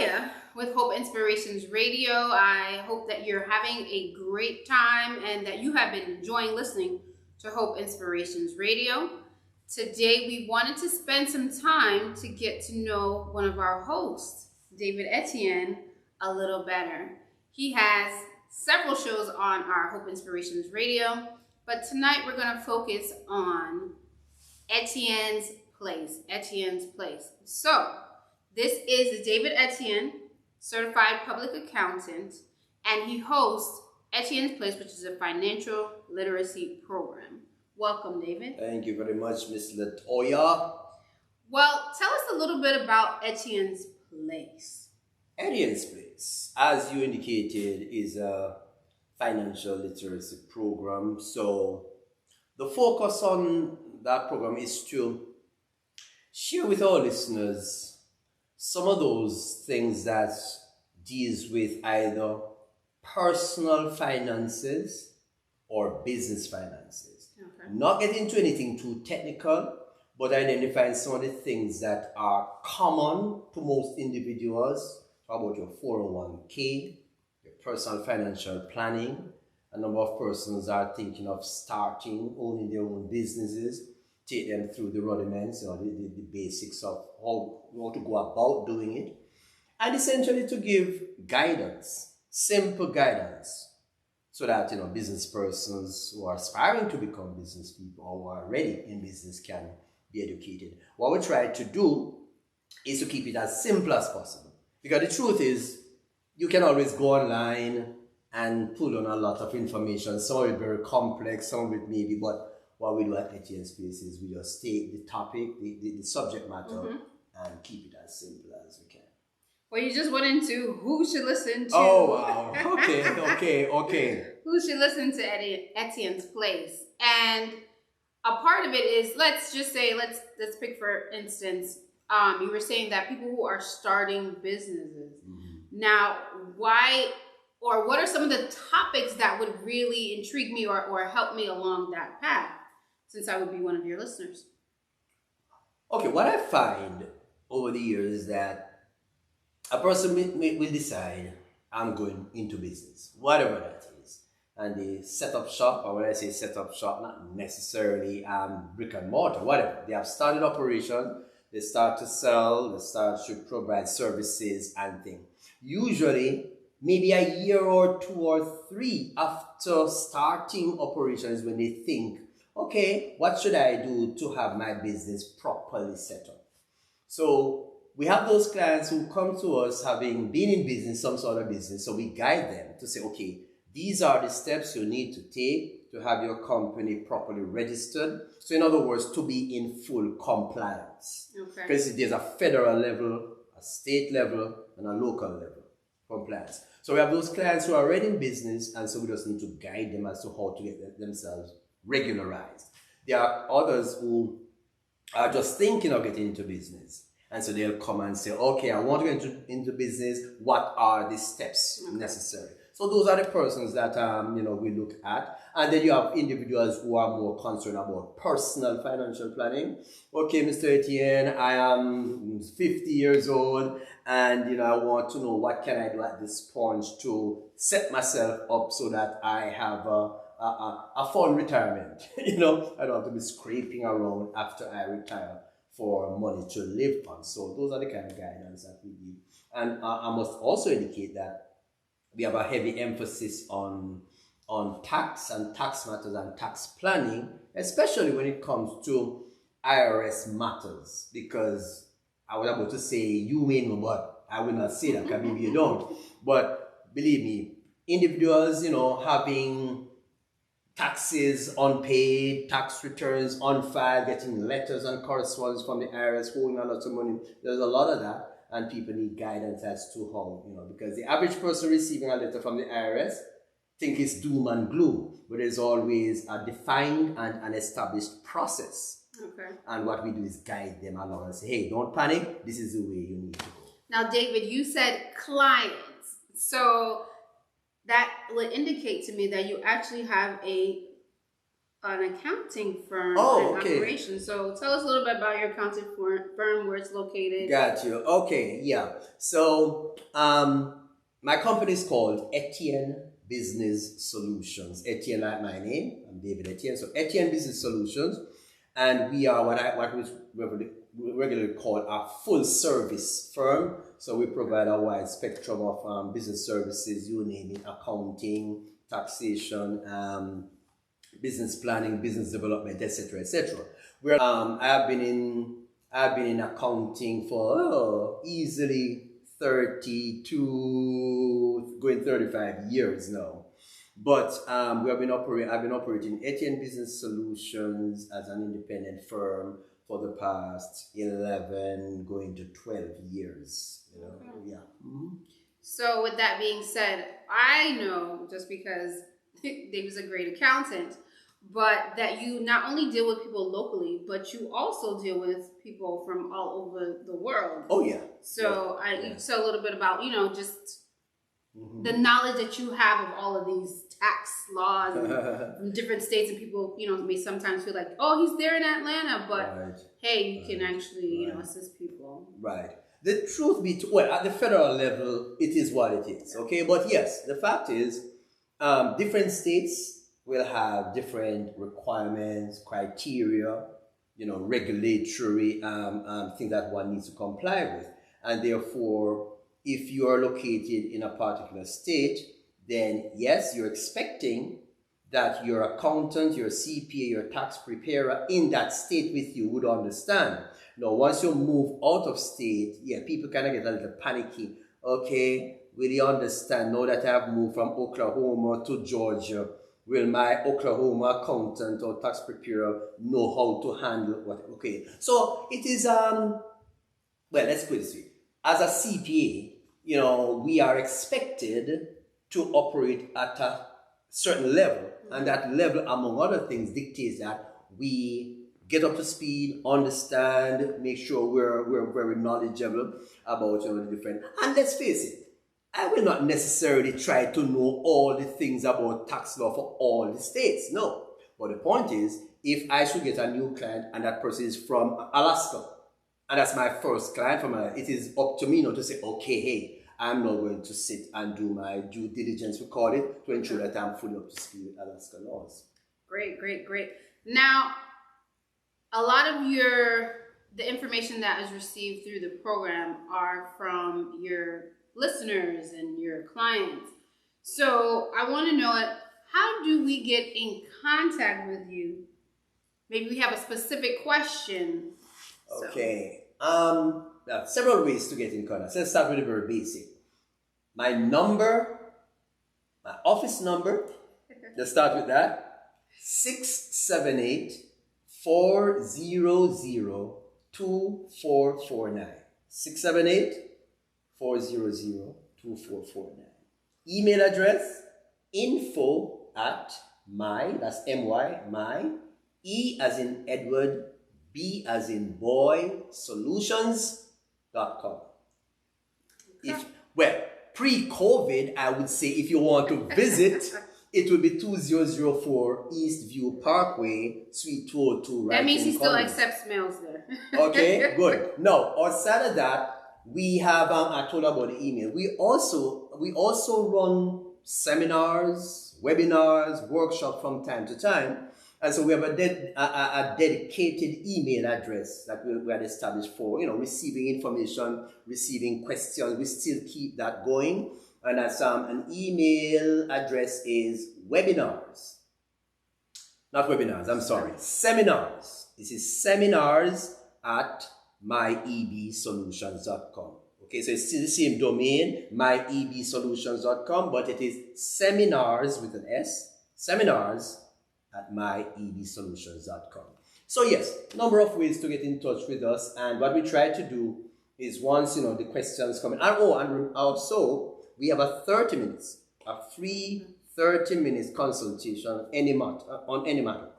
here with Hope Inspirations Radio. I hope that you're having a great time and that you have been enjoying listening to Hope Inspirations Radio. Today, we wanted to spend some time to get to know one of our hosts, David Etienne, a little better. He has several shows on our Hope Inspirations Radio, but tonight we're going to focus on Etienne's Place. Etienne's Place. So, this is David Etienne, certified public accountant, and he hosts Etienne's Place, which is a financial literacy program. Welcome, David. Thank you very much, Ms. Latoya. Well, tell us a little bit about Etienne's Place. Etienne's Place, as you indicated, is a financial literacy program. So the focus on that program is to share with our listeners some of those things that deals with either personal finances or business finances. Okay. Not getting into anything too technical, but identifying some of the things that are common to most individuals. How about your 401k, your personal financial planning? A number of persons are thinking of starting, owning their own businesses. Take them through the rudiments, the basics of how to go about doing it. And essentially to give guidance, simple guidance, so that business persons who are aspiring to become business people or who are already in business can be educated. What we try to do is to keep it as simple as possible. Because the truth is, you can always go online and pull on a lot of information. Some of it very complex, some of it maybe, but what we do at Etienne's Place is we just take the topic, the subject matter, and keep it as simple as we can. Well, you just went into who should listen to. Oh, wow. Okay. Who should listen to Etienne's Place? And a part of it is, let's pick for instance, you were saying that people who are starting businesses. Mm-hmm. Now, why or what are some of the topics that would really intrigue me or help me along that path, since I would be one of your listeners? Okay, what I find over the years is that a person will decide, I'm going into business, whatever that is. And they set up shop, or when I say set up shop, not necessarily brick and mortar, whatever. They have started operation, they start to sell, they start to provide services and things. Usually, maybe a year or 2 or 3 after starting operations when they think, okay, what should I do to have my business properly set up? So we have those clients who come to us having been in business, some sort of business, so we guide them to say, okay, these are the steps you need to take to have your company properly registered. So in other words, to be in full compliance. Okay. Because there's a federal level, a state level, and a local level compliance. So we have those clients who are already in business, and so we just need to guide them as to how to get themselves regularized. There are others who are just thinking of getting into business. And so they'll come and say, okay, I want to get into business. What are the steps necessary? So those are the persons that, we look at. And then you have individuals who are more concerned about personal financial planning. Okay, Mr. Etienne, I am 50 years old and, I want to know what can I do at this point to set myself up so that I have a fun retirement. I don't have to be scraping around after I retire for money to live on. So those are the kind of guidance that we give. And I must also indicate that we have a heavy emphasis on tax and tax matters and tax planning, especially when it comes to IRS matters. Because I was about to say, you may know, but I will not say that, because maybe you don't. But believe me, individuals, having taxes unpaid, tax returns unfiled, getting letters and correspondence from the IRS, holding a lot of money. There's a lot of that, and people need guidance as to how, because the average person receiving a letter from the IRS think it's doom and gloom, but there's always a defined and an established process. Okay. And what we do is guide them along and say, hey, don't panic, this is the way you need to go. Now, David, you said clients. So that would indicate to me that you actually have a an accounting firm Oh, and okay. operation. So tell us a little bit about your accounting firm, where it's located. Got you. Okay, yeah. So, my company is called Etienne Business Solutions. Etienne, like my name. I'm David Etienne. So, Etienne Business Solutions, and we are what we regularly call a full service firm. So, we provide a wide spectrum of business services. You name it: accounting, taxation, business planning, business development, etc., etc. Where I've been in accounting for easily 32, going 35 years now. But I've been operating Etienne Business Solutions as an independent firm for the past 11, going to 12 years. You know, Okay. yeah. Mm-hmm. So with that being said, I know just because David's a great accountant, but that you not only deal with people locally, but you also deal with people from all over the world. Oh yeah. So Yeah. you said a little bit about, just Mm-hmm. the knowledge that you have of all of these tax laws from different states, and people, may sometimes feel like, oh, he's there in Atlanta, but Right. hey, you can actually, Right. assist people. Right. The truth be told, well, at the federal level, it is what it is. Okay, but yes, the fact is, different states will have different requirements, criteria, regulatory things that one needs to comply with, and therefore, if you are located in a particular state, then yes, you're expecting that your accountant, your CPA, your tax preparer in that state with you would understand. Now, once you move out of state, yeah, people kind of get a little panicky. Okay, will you understand now that I've moved from Oklahoma to Georgia? Will my Oklahoma accountant or tax preparer know how to handle what? Okay, so it is well, let's put it this way. As a CPA, we are expected to operate at a certain level, and that level, among other things, dictates that we get up to speed, understand, make sure we're very knowledgeable about the different. And let's face it, I will not necessarily try to know all the things about tax law for all the states. No. But the point is, if I should get a new client and that person is from Alaska, and that's my first client from it is up to me now to say, okay, hey, I'm not going to sit and do my due diligence, we call it, to ensure that I'm fully up to speed with Alaska laws. Great, great, great. Now, a lot of the information that is received through the program are from your listeners and your clients. So I want to know how do we get in contact with you? Maybe we have a specific question. Okay. There are several ways to get in contact. So let's start with the very basic. My number, my office number, let's start with that. 678-400-2449. 678-400-2449. Email address, that's my, E as in Edward, B as in boy, solutions.com. Pre-COVID, I would say if you want to visit, it will be 2004 East View Parkway, Suite 202. That means he still accepts mails there. Okay, good. No, outside of that, we have, I told about the email. We also run seminars, webinars, workshops from time to time. And so we have a dedicated email address that we had established for, receiving information, receiving questions. We still keep that going. And that's an email address is webinars. Not webinars, I'm sorry. Seminars. This is seminars@myebsolutions.com. Okay, so it's still the same domain, myebsolutions.com, but it is seminars with an S, seminars@myebsolutions.com. So yes, number of ways to get in touch with us, and what we try to do is once the questions come in, and also we have a 30 minutes, a free 30 minutes consultation on any matter.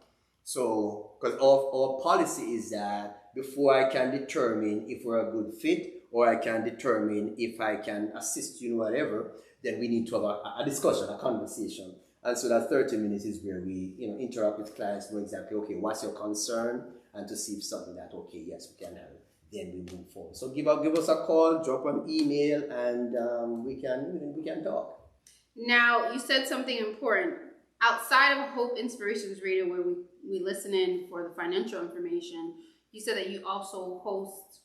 So, because our policy is that before I can determine if we're a good fit or I can determine if I can assist you in whatever, then we need to have a discussion, a conversation. And so that 30 minutes is where we, interact with clients, know exactly, okay, what's your concern, and to see if something that, okay, yes, we can help. Then we move forward. So give us a call, drop an email, and we can talk. Now, you said something important. Outside of Hope Inspirations Radio, where we listen in for the financial information, you said that you also host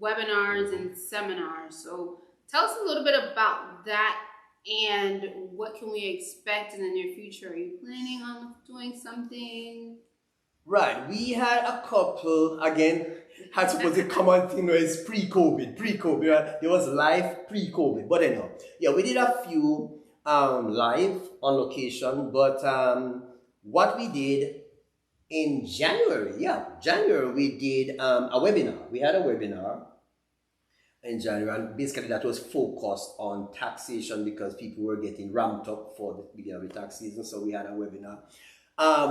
webinars and seminars. So tell us a little bit about that and what can we expect in the near future. Are you planning on doing something? Right. We had a couple, again, had to put the common thing where it's pre-COVID. Right? It was live pre-COVID. But anyhow, yeah, we did a few live on location. But what we did in January, we did a webinar. We had a webinar in January, and basically that was focused on taxation because people were getting ramped up for the beginning of the tax season. So we had a webinar.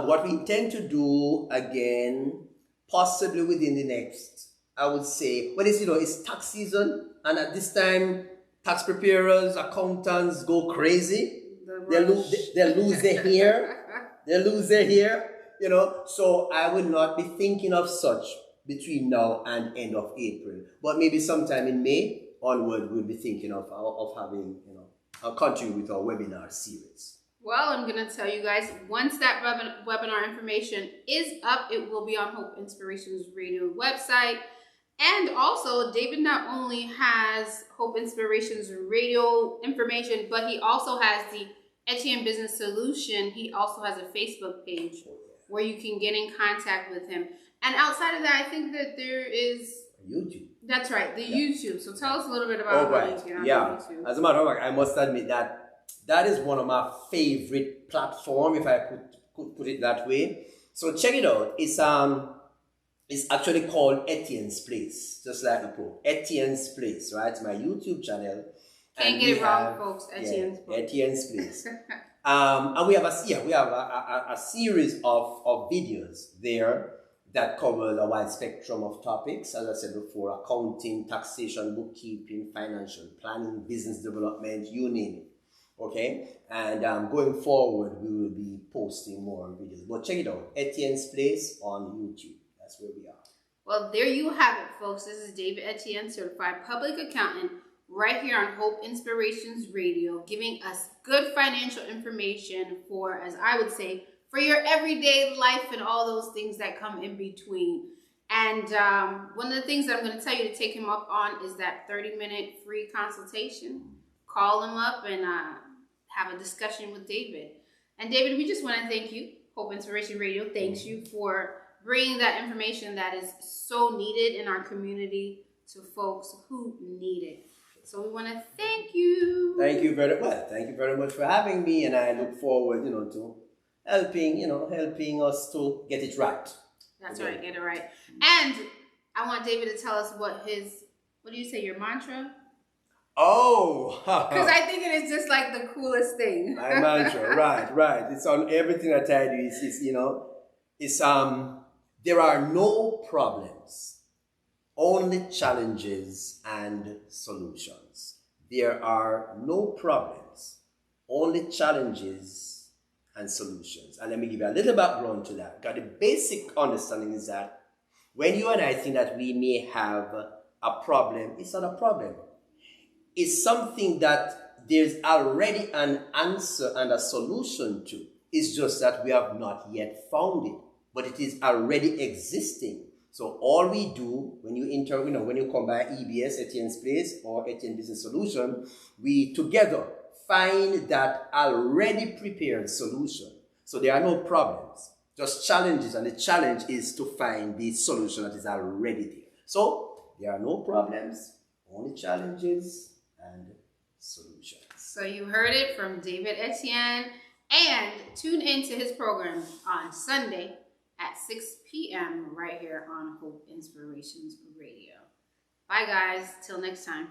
What we intend to do again, possibly within the next, I would say, it's tax season, and at this time, tax preparers, accountants go crazy. They lose their hair. They lose their hair. So I would not be thinking of such between now and end of April, but maybe sometime in May onward, we'll be thinking of having, continue with our webinar series. Well, I'm going to tell you guys, once that webinar information is up, it will be on Hope Inspirations Radio website. And also, David not only has Hope Inspirations Radio information, but he also has the Etienne Business Solution. He also has a Facebook page where you can get in contact with him. And outside of that, I think that there is YouTube. That's right, the YouTube. So tell us a little bit about how you get on YouTube. As a matter of fact, I must admit that is one of my favorite platforms, if I could put it that way. So check it out. It's actually called Etienne's Place, just like the Pope. Etienne's Place, right? It's my YouTube channel. Can't get it wrong, folks. Etienne's Place. Etienne's Place. And we have a series of videos there that covers a wide spectrum of topics. As I said before, accounting, taxation, bookkeeping, financial planning, business development, you name it. Okay, and going forward, we will be posting more videos. But check it out, Etienne's Place on YouTube. That's where we are. Well, there you have it, folks. This is David Etienne, certified public accountant, right here on Hope Inspirations Radio, giving us good financial information for, as I would say, for your everyday life and all those things that come in between. And one of the things that I'm going to tell you to take him up on is that 30-minute free consultation. Call him up and have a discussion with David. And David, we just want to thank you. Hope Inspiration Radio thanks you for bringing that information that is so needed in our community to folks who need it. So we want to thank you. Thank you very well. Thank you very much for having me, and I look forward, to helping us to get it right. That's right, get it right. And I want David to tell us what do you say, your mantra? Oh, because I think it is just like the coolest thing. My mantra, right. It's on everything that I do. It's there are no problems, only challenges and solutions. There are no problems, only challenges and solutions. And let me give you a little background to that. Because the basic understanding is that when you and I think that we may have a problem, it's not a problem. It's something that there's already an answer and a solution to. It's just that we have not yet found it, but it is already existing. So all we do when you come by EBS, Etienne's Place, or Etienne Business Solution, we together find that already prepared solution. So there are no problems, just challenges, and the challenge is to find the solution that is already there. So there are no problems, only challenges and solutions. So you heard it from David Etienne, and tune into his program on Sunday at 6 p.m. right here on Hope Inspirations Radio. Bye guys, till next time.